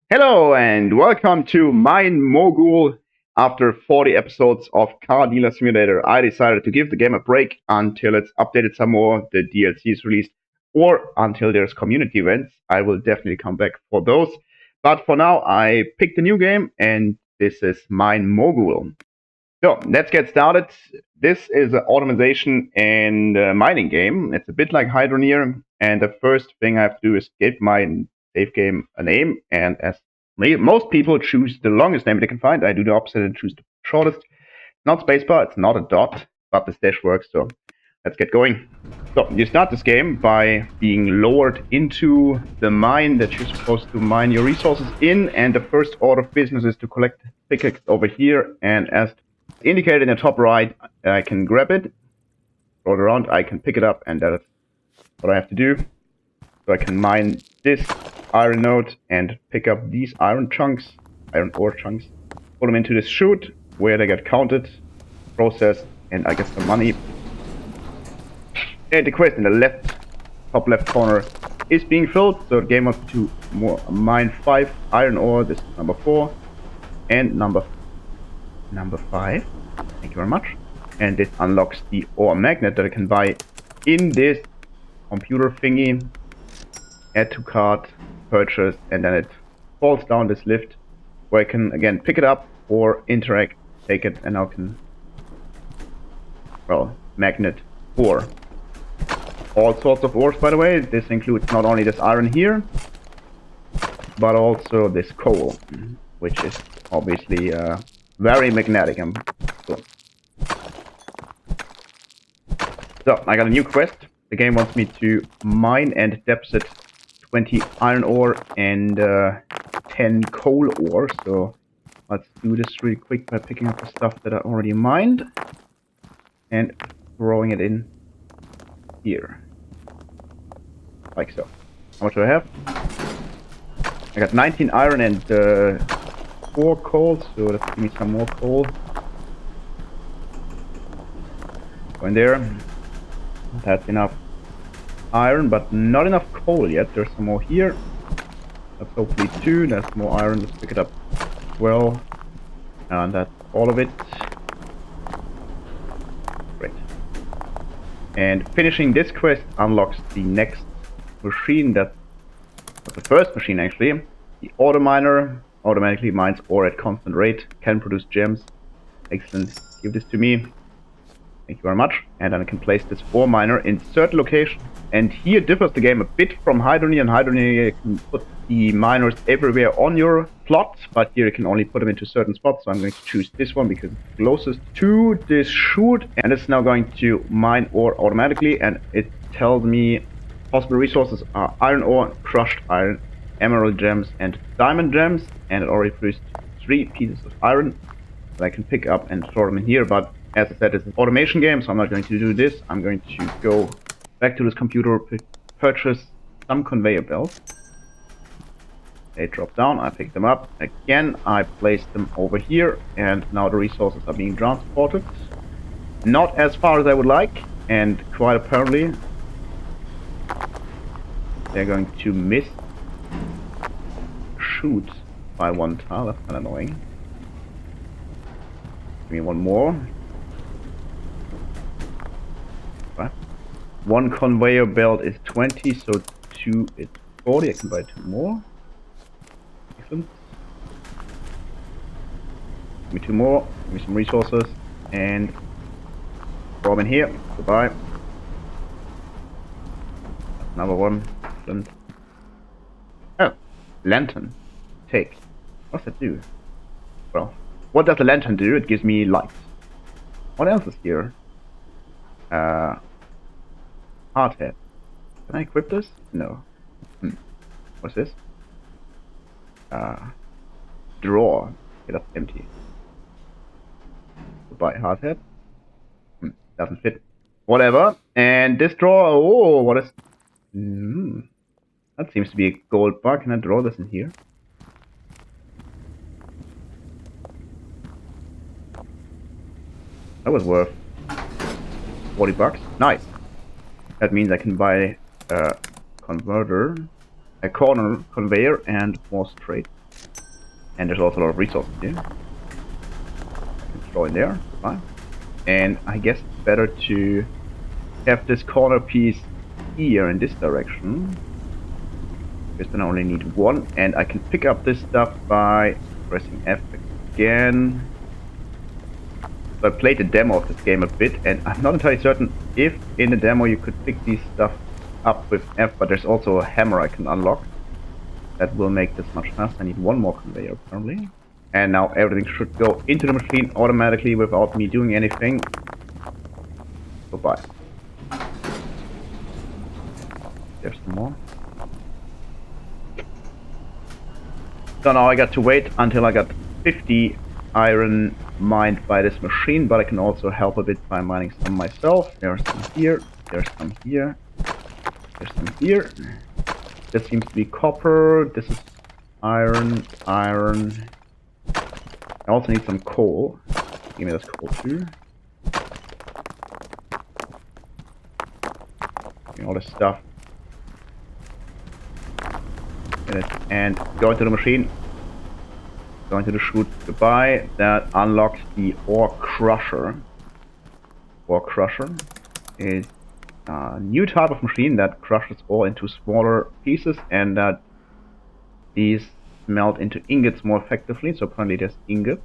Hello and welcome to Mine Mogul. After 40 episodes of Car Dealer Simulator, I decided to give the game a break until it's updated some more, the DLC is released, or until there's community events. I will definitely come back for those. But for now, I picked a new game, and this is Mine Mogul. So let's get started. This is an automation and mining game. It's a bit like Hydroneer, and the first thing I have to do is give my save game a name. And as most people choose the longest name they can find, I do the opposite and choose the shortest. Not spacebar, it's not a dot, but the dash works. So let's get going. So you start this game by being lowered into the mine that you're supposed to mine your resources in, and the first order of business is to collect pickaxe over here. And as indicated in the top right, I can grab it, roll it around, I can pick it up, and that's what I have to do. So I can mine this iron node and pick up these iron chunks, iron ore chunks, put them into this chute where they get counted, processed, and I get some money. And the quest in the top left corner is being filled, so the game wants to mine 5 iron ore. This is number 4 and number 5. Thank you very much. And this unlocks the ore magnet that I can buy in this computer thingy. Add to cart, purchase, and then it falls down this lift where I can again pick it up or interact, take it, and now can, well, magnet ore. All sorts of ores, by the way. This includes not only this iron here, but also this coal, which is obviously very magnetic. So I got a new quest. The game wants me to mine and deposit 20 iron ore and 10 coal ore. So let's do this really quick by picking up the stuff that I already mined and throwing it in here. Like so. How much do I have? I got 19 iron and 4 coal, so let's give me some more coal. Go in there. That's enough iron, but not enough coal yet. There's some more here. That's hopefully 2. That's more iron. Let's pick it up as well. And that's all of it. Great. And finishing this quest unlocks the next machine. That's the first machine actually. The auto miner automatically mines ore at constant rate. Can produce gems. Excellent. Give this to me. Thank you very much. And then I can place this ore miner in certain location. And here differs the game a bit from Hydroneer. In Hydroneer you can put the miners everywhere on your plot, but here you can only put them into certain spots. So I'm going to choose this one because it's closest to this chute. And it's now going to mine ore automatically. And it tells me possible resources are iron ore, crushed iron, emerald gems, and diamond gems. And it already produced 3 pieces of iron that I can pick up and throw them in here. But as I said, it's an automation game, so I'm not going to do this. I'm going to go back to this computer, purchase some conveyor belts. They drop down, I pick them up. Again, I place them over here, and now the resources are being transported. Not as far as I would like, and quite apparently they're going to miss shoot by 1 tile. That's kind of annoying. Give me one more. 1 conveyor belt is 20, so 2 is 40. I can buy 2 more. Excellent. Give me 2 more. Give me some resources. And throw them in here. Goodbye. Another one. Excellent. Oh, lantern. Take. What's that do? Well, what does the lantern do? It gives me light. What else is here? Hardhead. Can I equip this? No. What's this? Drawer. Okay, that's empty. Goodbye, hardhead. Doesn't fit. Whatever. And this drawer. Oh, what is? That seems to be a gold bar. Can I draw this in here? That was worth 40 bucks. Nice. That means I can buy a converter, a corner conveyor, and more straight And there's also a lot of resources here. I can throw in there. Fine. And I guess it's better to have this corner piece here in this direction. Because then I only need one. And I can pick up this stuff by pressing F again. So I played the demo of this game a bit, and I'm not entirely certain if in the demo you could pick these stuff up with F, but there's also a hammer I can unlock. That will make this much faster. I need one more conveyor apparently. And now everything should go into the machine automatically without me doing anything. Goodbye. There's some more. So now I got to wait until I got 50 iron mined by this machine, but I can also help a bit by mining some myself. There's some here, there's some here, there's some here. This seems to be copper, this is iron. I also need some coal. Give me this coal too. Give me all this stuff. And go into the machine. Go into the chute. Goodbye. That unlocks the ore crusher. Ore crusher is a new type of machine that crushes ore into smaller pieces, and that these melt into ingots more effectively. So apparently there's ingot.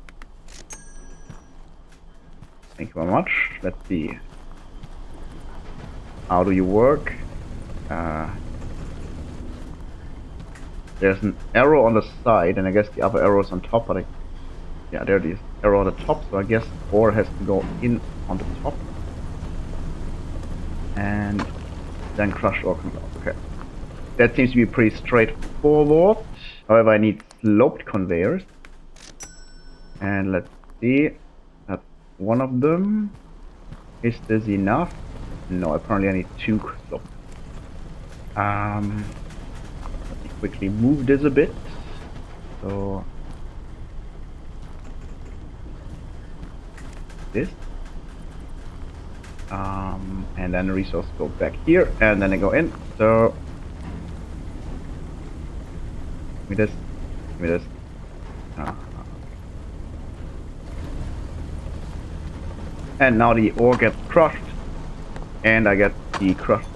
Thank you very much. Let's see. How do you work? There's an arrow on the side, and I guess the other arrow is on top, but yeah, there it is. Arrow on the top, so I guess ore has to go in on the top. And then crushed ore comes out. Okay. That seems to be pretty straightforward. However, I need sloped conveyors. And let's see. That's one of them. Is this enough? No, apparently I need 2 sloped. Let me quickly move this a bit. So this. And then the resource go back here, and then I go in. So give me this. Give me this. And now the ore gets crushed, and I get the crushed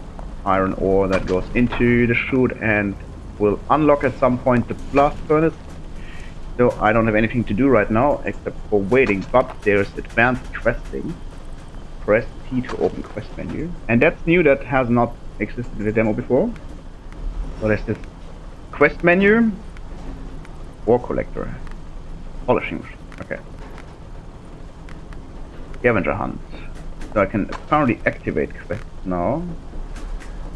iron ore that goes into the chute and will unlock at some point the blast furnace. So I don't have anything to do right now except for waiting, but there's advanced questing. Press T to open quest menu. And that's new, that has not existed in the demo before. So there's this quest menu, ore collector, polishing machine. Okay. Scavenger hunt. So I can apparently activate quests now.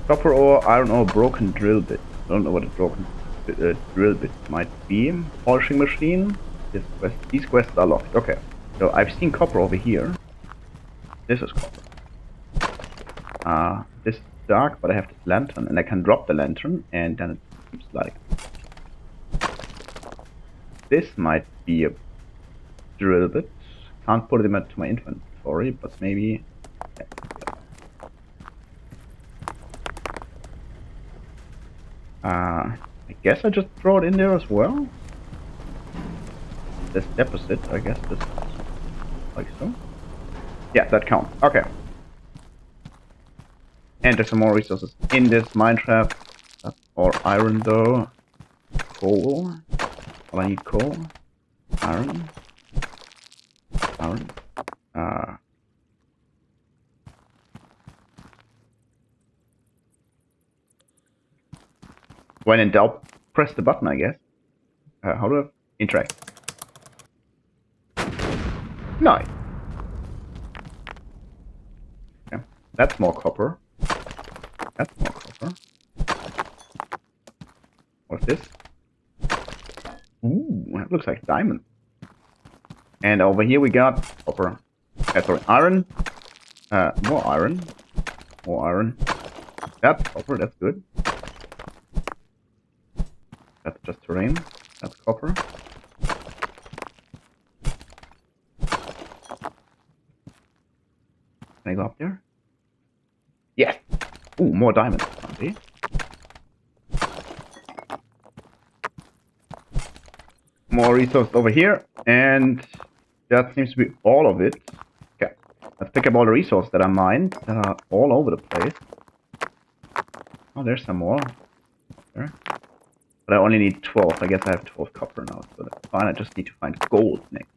Copper ore, iron ore, broken drill bit. I don't know what a broken drill bit might be. Polishing machine. These quests are locked. Okay. So I've seen copper over here. This is copper. This is dark, but I have this lantern, and I can drop the lantern, and then it seems like this might be a drill bit. Can't put it into my inventory, but maybe. I guess I just throw it in there as well. This deposit, I guess this is like so. Yeah, that counts. Okay. And there's some more resources in this mine shaft. That's all iron though. Coal. Well, I need coal. Iron. Iron. When in doubt, press the button, I guess. How do I interact? Nice. Okay. That's more copper. That's more copper. What's this? Ooh, that looks like diamond. And over here we got copper. Sorry, iron. More iron. More iron. That's copper, that's good. That's just terrain. That's copper. Can I go up there? Yes! Ooh, more diamonds. See? More resources over here, and that seems to be all of it. Okay, let's pick up all the resources that are mined, that are all over the place. Oh, there's some more. There. But I only need 12. I guess I have 12 copper now, so that's fine. I just need to find gold next.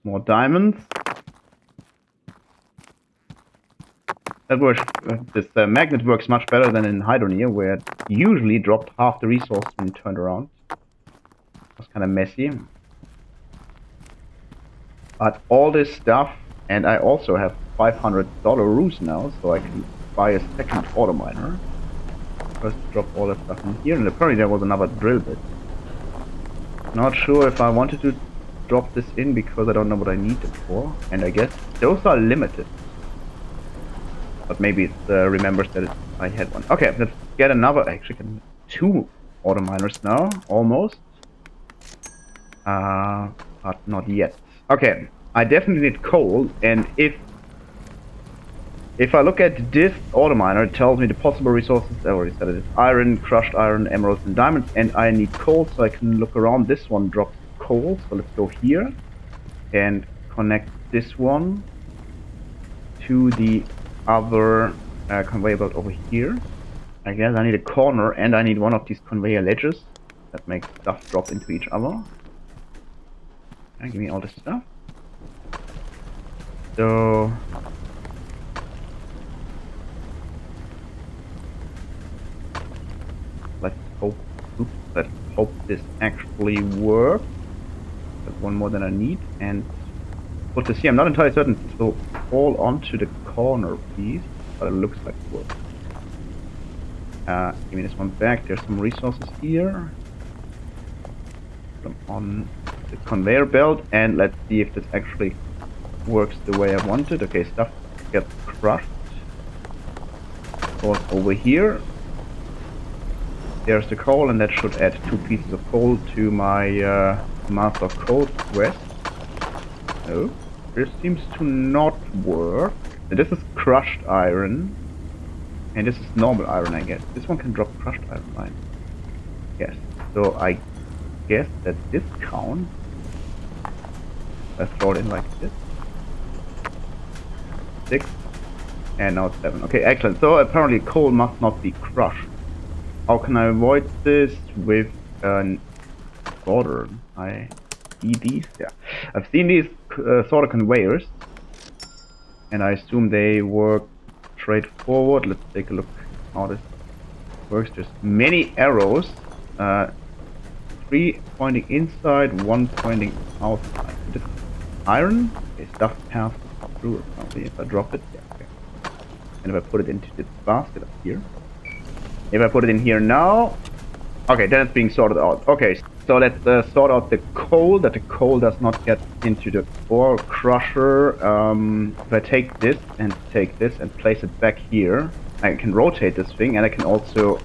More diamonds. That works. This magnet works much better than in Hydroneer, where it usually dropped half the resource when you turned around. It was kind of messy. But all this stuff, and I also have $500 roos now, so I can buy a second auto miner. First drop all that stuff in here, and apparently there was another drill bit. Not sure if I wanted to drop this in because I don't know what I need it for, and I guess those are limited. But maybe it remembers that I had one. Okay, let's get another. Actually, get 2 auto miners now, almost. But not yet. Okay, I definitely need coal, and if I look at this auto miner, it tells me the possible resources. I already said it is iron, crushed iron, emeralds, and diamonds, and I need coal, so I can look around. This one drops coal, so let's go here and connect this one to the other conveyor belt over here. I guess I need a corner, and I need one of these conveyor ledges that makes stuff drop into each other. And give me all this stuff. So let's hope this actually works. That's one more than I need, and put this here. I'm not entirely certain it will fall onto the corner piece, but it looks like it will. Give me this one back. There's some resources here. Put them on the conveyor belt, and let's see if this actually works the way I wanted. Okay, stuff gets crushed. Goes over here. There's the coal, and that should add 2 pieces of coal to my Master of Coal quest. No, this seems to not work. This is crushed iron, and this is normal iron, I guess. This one can drop crushed iron line. Yes, so I guess that this counts. I throw it in like this. 6, and now it's 7. Okay, excellent. So apparently coal must not be crushed. How can I avoid this with an order? I see these. Yeah, I've seen these sort of conveyors, and I assume they work straightforward. Let's take a look how this works. There's many arrows, 3 pointing inside, 1 pointing outside. This is iron. Okay, stuff passes through it. Probably if I drop it, yeah. Okay. And if I put it into this basket up here. If I put it in here now, okay, then it's being sorted out. Okay, so let's sort out the coal, that the coal does not get into the ore crusher. If I take this and place it back here, I can rotate this thing, and I can also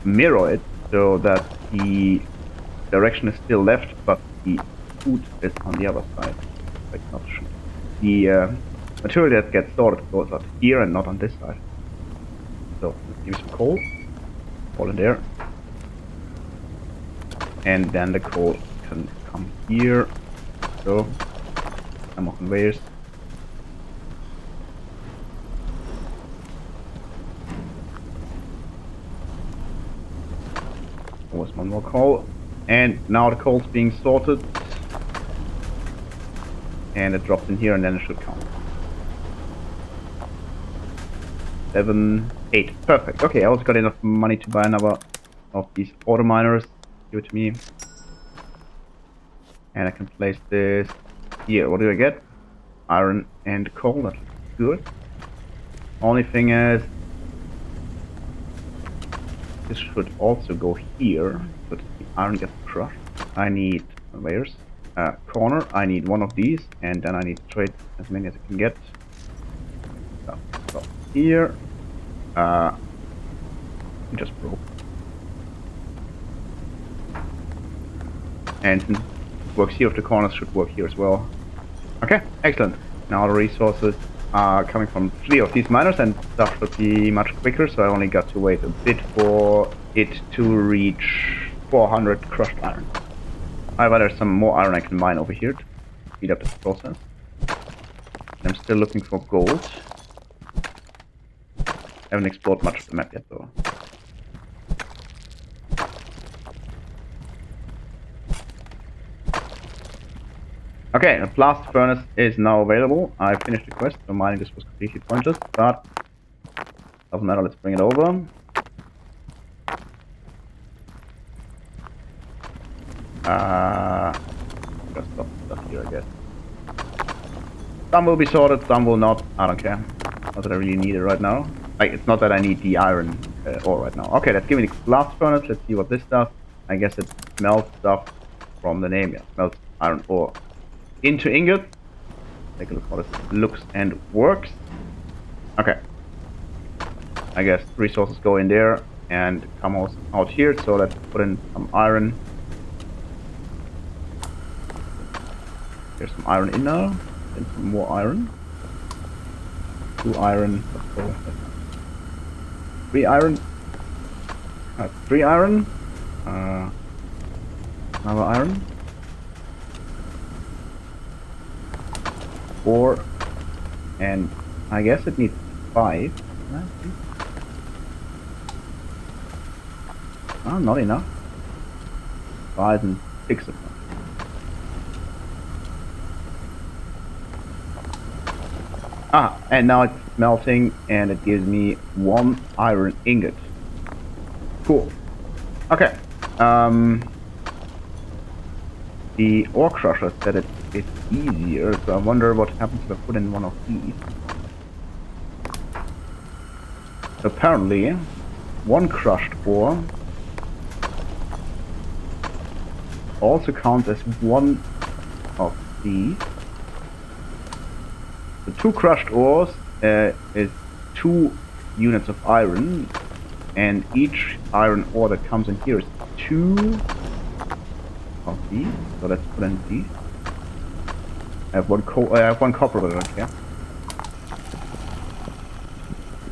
mirror it so that the direction is still left, but the food is on the other side. Like not shoot. The material that gets sorted goes out here and not on this side. So let's give me some coal. All in there. And then the coal can come here. So some more conveyors. Almost one more coal. And now the coal's being sorted. And it drops in here, and then it should count. 7, 8. Perfect. Okay, I also got enough money to buy another of these auto miners. Give it to me. And I can place this here. What do I get? Iron and coal. That looks good. Only thing is, this should also go here, but the iron gets crushed. I need conveyors. Corner. I need one of these, and then I need to trade as many as I can get. So here. It just broke. And since it works here with the corners, should work here as well. Okay, excellent. Now the resources coming from 3 of these miners, and stuff should be much quicker, so I only got to wait a bit for it to reach 400 crushed iron. However, there's some more iron I can mine over here to speed up this process. And I'm still looking for gold. Haven't explored much of the map yet, though. Okay, the blast furnace is now available. I finished the quest, so mining this was completely pointless, but doesn't matter, let's bring it over. Just stop stuff here, I guess. Some will be sorted, some will not. I don't care. Not that I really need it right now. Like, it's not that I need the iron ore right now. Okay, let's give me the blast furnace. Let's see what this does. I guess it smelts stuff from the name. Yeah, smelts iron ore into ingot. Take a look how this looks and works. Okay. I guess resources go in there and come out here. So let's put in some iron. There's some iron in now. And some more iron. 2 iron. Let's go. 3 iron. 3 iron. Another iron. 4. And I guess it needs 5. Oh, not enough. 5 and 6 of them. And now it's melting, and it gives me 1 iron ingot. Cool. Okay. The ore crusher said it's easier, so I wonder what happens if I put in one of these. Apparently, 1 crushed ore also counts as 1 of these. The 2 crushed ores is 2 units of iron, and each iron ore that comes in here is 2 of these. So let's put in these. I have 1 copper, but I don't care.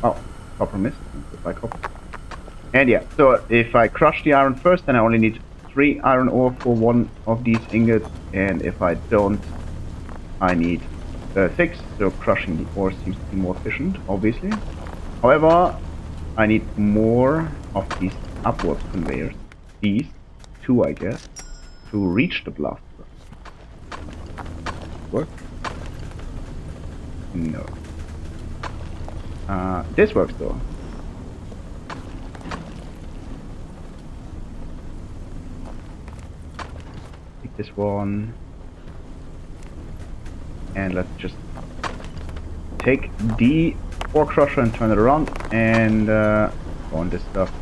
Oh, copper missed. Goodbye, copper. And yeah, so if I crush the iron first, then I only need 3 iron ore for 1 of these ingots, and if I don't, I need 6, so crushing the ore seems to be more efficient, obviously. However, I need more of these upwards conveyors. These 2, I guess, to reach the blast furnace. Work? No. This works though. Take this one. And let's just take the ore crusher and turn it around and go on this stuff.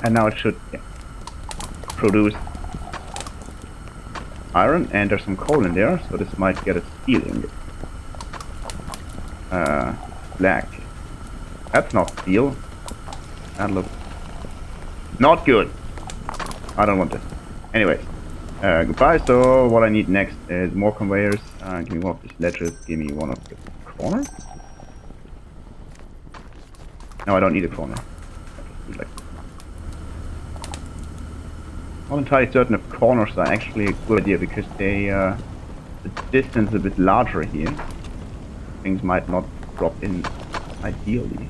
And now it should produce iron, and there's some coal in there, so this might get a steel ingot. Black. That's not steel. That looks not good. I don't want this. Anyways. Goodbye. So what I need next is more conveyors. Give me one of these ledges. Give me one of the corners. No, I don't need a corner. Like, not entirely certain if corners are actually a good idea, because they the distance is a bit larger here. Things might not drop in ideally,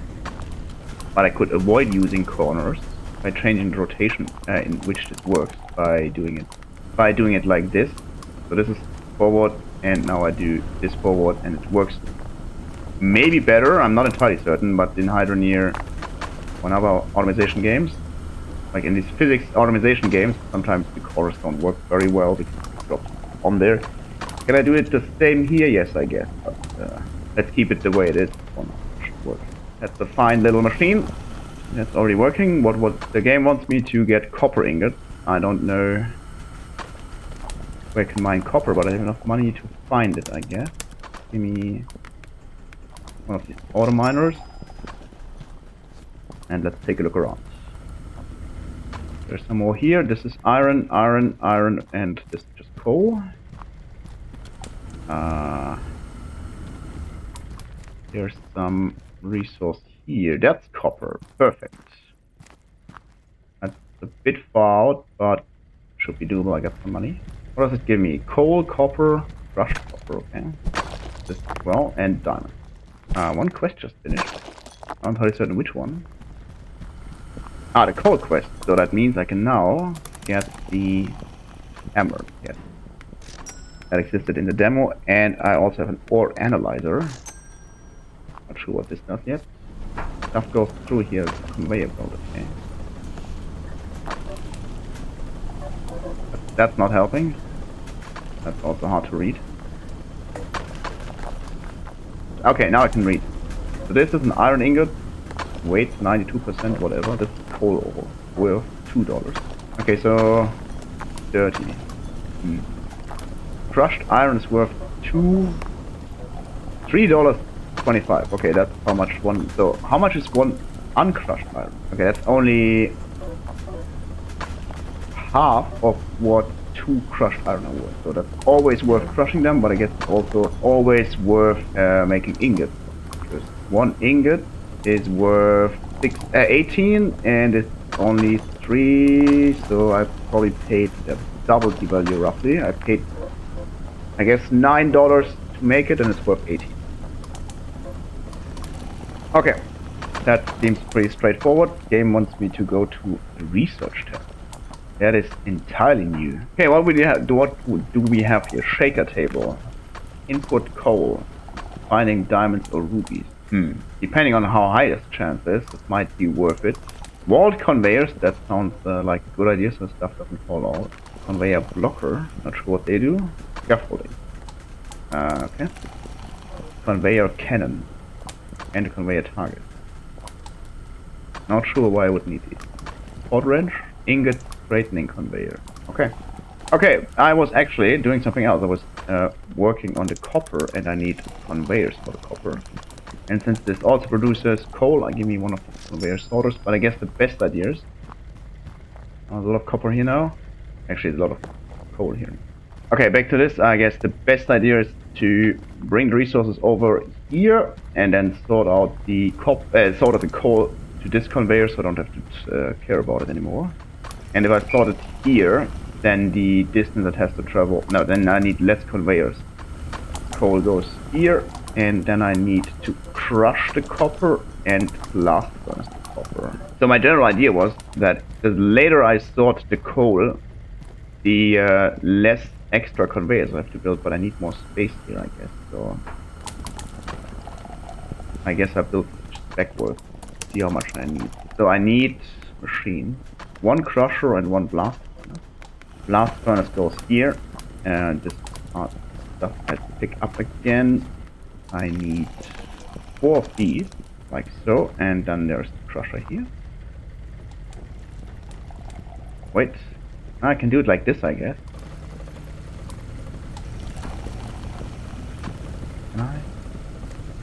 but I could avoid using corners by changing the rotation in which it works by doing it like this. So this is forward, and now I do this forward, and it works maybe better. I'm not entirely certain, but in Hydroneer, one of our automation games, like in these physics automation games, sometimes the corners don't work very well because it drops on there. Can I do it the same here? Yes, I guess. But let's keep it the way it is. One should work. That's a fine little machine. That's already working. What the game wants me to get copper ingots. I don't know where I can mine copper, but I have enough money to find it, I guess. Give me one of these auto miners, and let's take a look around. There's some more here. This is iron, iron, iron, and this is just coal. There's some resource here. That's copper. Perfect. That's a bit far out, but should be doable. I got some money. What does it give me? Coal, copper, crushed copper. Okay. This as well, and diamond. One quest just finished. I'm not certain which one. The coal quest. So that means I can now get the hammer. Yes. That existed in the demo, and I also have an ore analyzer. Not sure what this does yet. Stuff goes through here, conveyor belt, okay. But that's not helping. That's also hard to read. Okay, now I can read. So this is an iron ingot, weight 92%, whatever. This is coal ore, worth $2. Okay, so 30. Crushed iron is worth $3.25. Okay, that's how much one. So how much is one uncrushed iron? Okay, that's only half of what 2 crushed iron are worth. So that's always worth crushing them, but I guess it's also always worth making ingots. Because 1 ingot is worth 18, and it's only 3. So I probably paid double the value roughly. I paid, I guess, $9 to make it, and it's worth 18. Okay, that seems pretty straightforward. Game wants me to go to a research tab. That is entirely new. Okay, what do we have here? Shaker table. Input coal. Finding diamonds or rubies. Depending on how high this chance is, it might be worth it. Walled conveyors. That sounds like a good idea, so stuff doesn't fall out. Conveyor blocker. Not sure what they do. Scaffolding. Okay. Conveyor cannon. And a conveyor target. Not sure why I would need these. Port wrench. Ingot straightening conveyor. Okay. Okay, I was actually doing something else. I was working on the copper, and I need conveyors for the copper. And since this also produces coal, give me one of the conveyor sorters. But I guess the best idea is... there's a lot of copper here now. Actually, there's a lot of coal here. Okay, back to this. I guess the best idea is to bring the resources over here, and then sort out the coal to this conveyor, so I don't have to care about it anymore. And if I sort it here, then the distance it has to travel... No, then I need less conveyors. Coal goes here, and then I need to crush the copper and blast furnace the copper. So my general idea was that the later I sort the coal, the less extra conveyors I have to build, but I need more space here, I guess. So I guess I built backwards. See how much I need. So I need machine. 1 crusher and 1 blast furnace. Blast furnace goes here, and this stuff I have to pick up again. I need 4 of these, like so, and then there's the crusher here. Wait, I can do it like this, I guess. Can I?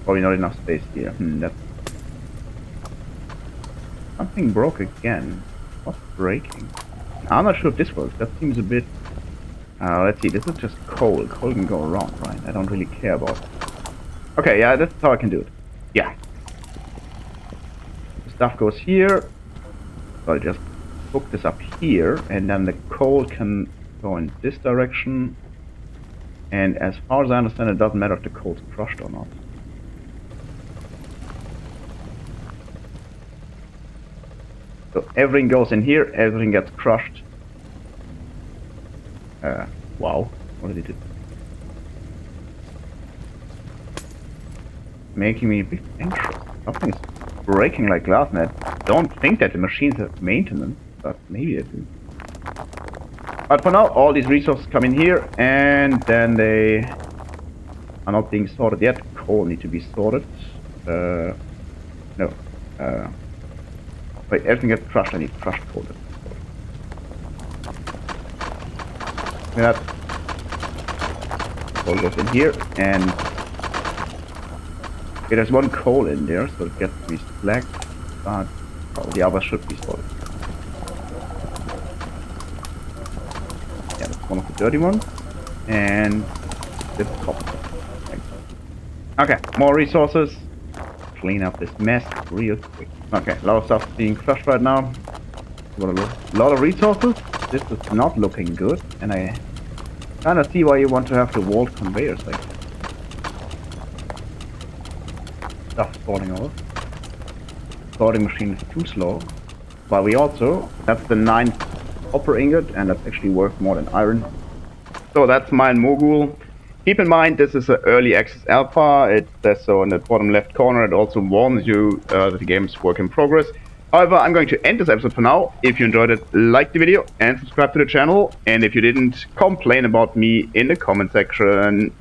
Probably not enough space here. That's... Something broke again. What's breaking? I'm not sure if this works. That seems a bit... let's see, this is just coal. Coal can go around, right? I don't really care about it. Okay, yeah, that's how I can do it. Yeah. The stuff goes here. So I just hook this up here, and then the coal can go in this direction. And as far as I understand, it doesn't matter if the coal's crushed or not. So everything goes in here, everything gets crushed. Wow, what did it do? Making me a bit anxious. Something is breaking like glass, and I don't think that the machines have maintenance, but maybe they do. But for now, all these resources come in here, and then they are not being sorted yet. Coal need to be sorted. No. Wait, everything gets crushed. I need crushed coal. Yeah. Coal goes in here, and okay, there's 1 coal in there, so it gets to be black, but the others should be sorted. Yeah, that's one of the dirty ones, and this copper. Okay, more resources. clean up this mess real quick. Okay, a lot of stuff being crushed right now. Got a lot of resources. This is not looking good, and I kind of see why you want to have the walled conveyors like this. Stuff falling off. Sorting machine is too slow. But we also, that's the 9th copper ingot, and that's actually worth more than iron. So that's Mine Mogul. Keep in mind, this is an early access alpha. It says so in the bottom left corner. It also warns you that the game is work in progress. However, I'm going to end this episode for now. If you enjoyed it, like the video and subscribe to the channel. And if you didn't, complain about me in the comment section.